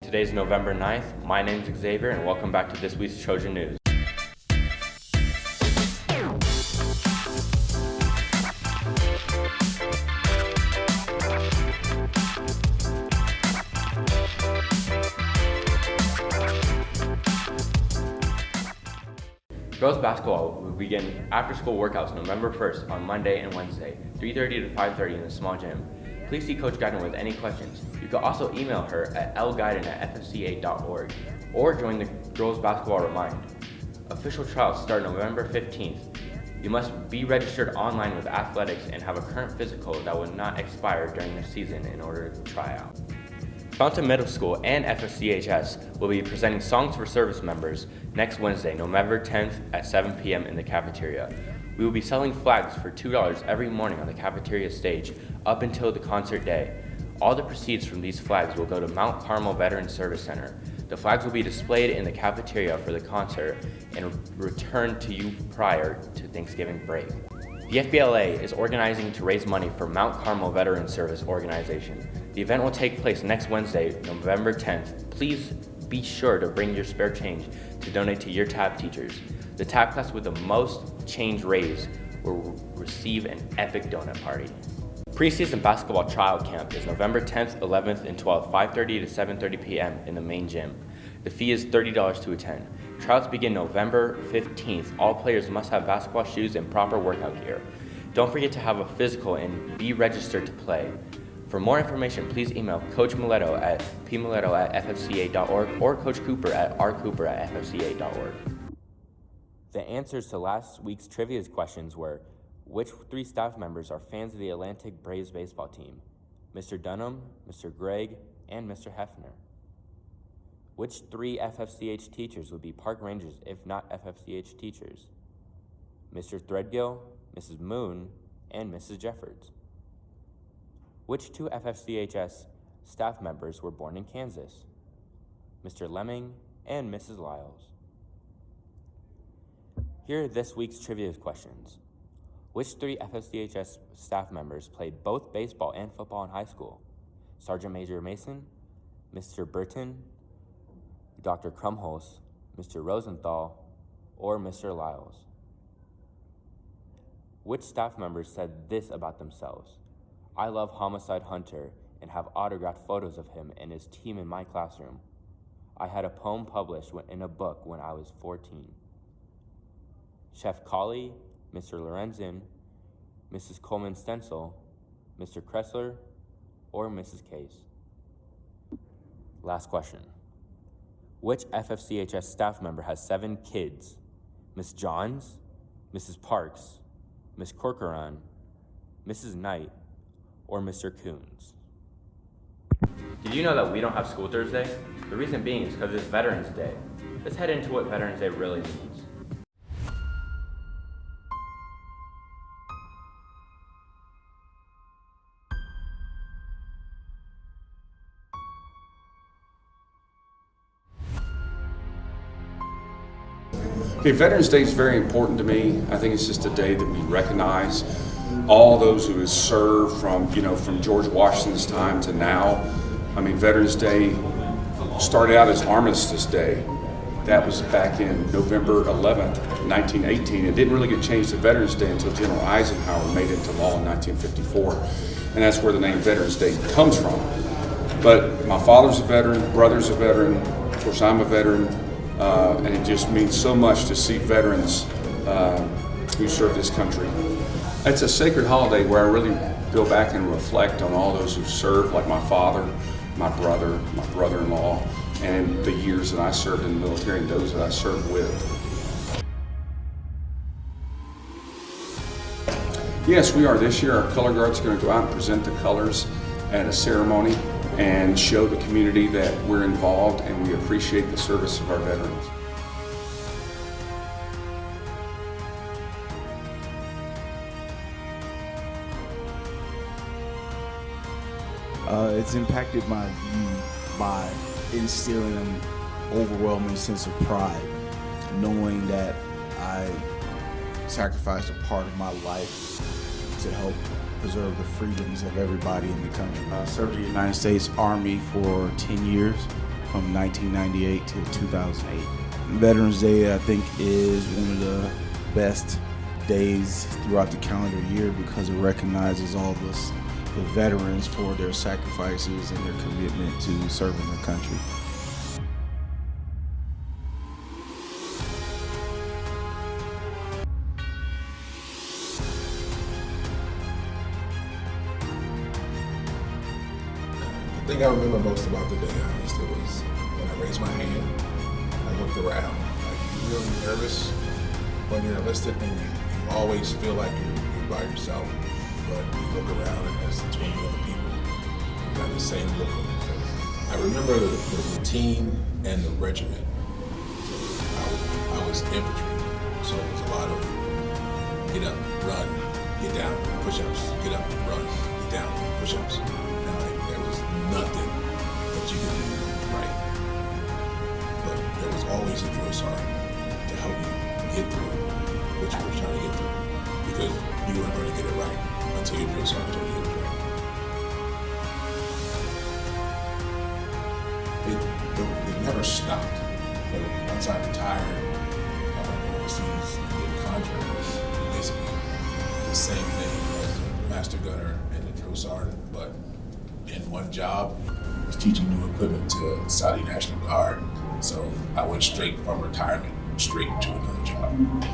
Today's November 9th. My name's Xavier, and welcome back to this week's Trojan News. Girls basketball will begin after-school workouts November 1st on Monday and Wednesday, 3:30 to 5:30 in the small gym. Please see Coach Guyton with any questions. You can also email her at lguyton@ffca.org or join the Girls Basketball Remind. Official trials start November 15th. You must be registered online with athletics and have a current physical that will not expire during the season in order to try out. Fountain Middle School and FFCHS will be presenting Songs for Service members next Wednesday, November 10th at 7 p.m. in the cafeteria. We will be selling flags for $2 every morning on the cafeteria stage up until the concert day. All the proceeds from these flags will go to Mount Carmel Veterans Service Center. The flags will be displayed in the cafeteria for the concert and returned to you prior to Thanksgiving break. The FBLA is organizing to raise money for Mount Carmel Veterans Service Organization. The event will take place next Wednesday, November 10th. Please be sure to bring your spare change to donate to your TAB teachers. The TAB class with the most change raised will receive an epic donut party. Preseason basketball trial camp is November 10th, 11th, and 12th, 5:30 to 7:30 p.m. in the main gym. The fee is $30 to attend. Trials begin November 15th. All players must have basketball shoes and proper workout gear. Don't forget to have a physical and be registered to play. For more information, please email Coach Mileto at pmileto@ffca.org or Coach Cooper at rcooper@ffca.org. The answers to last week's trivia questions were: which three staff members are fans of the Atlantic Braves baseball team? Mr. Dunham, Mr. Gregg, and Mr. Hefner. Which three FFCH teachers would be park rangers if not FFCH teachers? Mr. Threadgill, Mrs. Moon, and Mrs. Jeffords. Which two FFCHS staff members were born in Kansas? Mr. Lemming and Mrs. Lyles. Here are this week's trivia questions. Which three FFCHS staff members played both baseball and football in high school? Sergeant Major Mason, Mr. Burton, Dr. Krumholz, Mr. Rosenthal, or Mr. Lyles? Which staff members said this about themselves? I love Homicide Hunter and have autographed photos of him and his team in my classroom. I had a poem published in a book when I was 14. Chef Colley, Mr. Lorenzen, Mrs. Coleman Stencil, Mr. Kressler, or Mrs. Case? Last question. Which FFCHS staff member has 7 kids? Miss Johns, Mrs. Parks, Miss Corcoran, Mrs. Knight, or Mr. Coons? Did you know that we don't have school Thursday? The reason being is because it's Veterans Day. Let's head into what Veterans Day really means. Okay, Veterans Day is very important to me. I think it's just a day that we recognize all those who have served from George Washington's time to now. I mean, Veterans Day started out as Armistice Day. That was back in November 11th, 1918. It didn't really get changed to Veterans Day until General Eisenhower made it into law in 1954. And that's where the name Veterans Day comes from. But my father's a veteran, brother's a veteran, of course I'm a veteran. And it just means so much to see veterans who serve this country. It's a sacred holiday where I really go back and reflect on all those who've served, like my father, my brother, my brother-in-law, and the years that I served in the military and those that I served with. Yes, we are. This year our color guard's going to go out and present the colors at a ceremony and show the community that we're involved and we appreciate the service of our veterans. It's impacted my view by instilling an overwhelming sense of pride, knowing that I sacrificed a part of my life to help preserve the freedoms of everybody in the country. I served in the United States Army for 10 years, from 1998 to 2008. Veterans Day, I think, is one of the best days throughout the calendar year because it recognizes all of us, the veterans, for their sacrifices and their commitment to serving their country. The thing I remember most about the day, honestly, was when I raised my hand and I looked around. Like, you're really nervous when you're enlisted, and you always feel like you're by yourself. But you look around and there's 20 other people who got the same look on their face. I remember the routine and the regiment. I was infantry, so it was a lot of get up, run, get down, push-ups, get up, run, get down, push-ups. And like, there was nothing that you could do right. But there was always a drill sergeant to help you get through what you were trying to get through, because you weren't going to get it right until your drill sergeant told you to get it right. It never stopped. But once I retired, I went overseas and did contractors. Basically the same thing as the master gunner and the drill sergeant, but in one job was teaching new equipment to the Saudi National Guard. So I went straight from retirement straight to another job.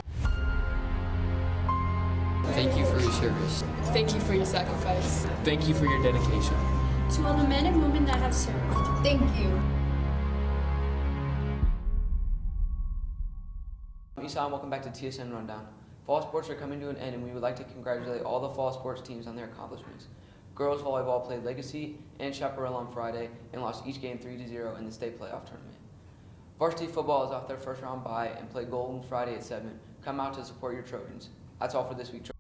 Thank you for your service. Thank you for your sacrifice. Thank you for your dedication. To all the men and women that have served, thank you. I'm Isam, welcome back to TSN Rundown. Fall sports are coming to an end, and we would like to congratulate all the fall sports teams on their accomplishments. Girls volleyball played Legacy and Chaparral on Friday and lost each game 3-0 in the state playoff tournament. Varsity football is off their first round bye and play Golden Friday at 7. Come out to support your Trojans. That's all for this week.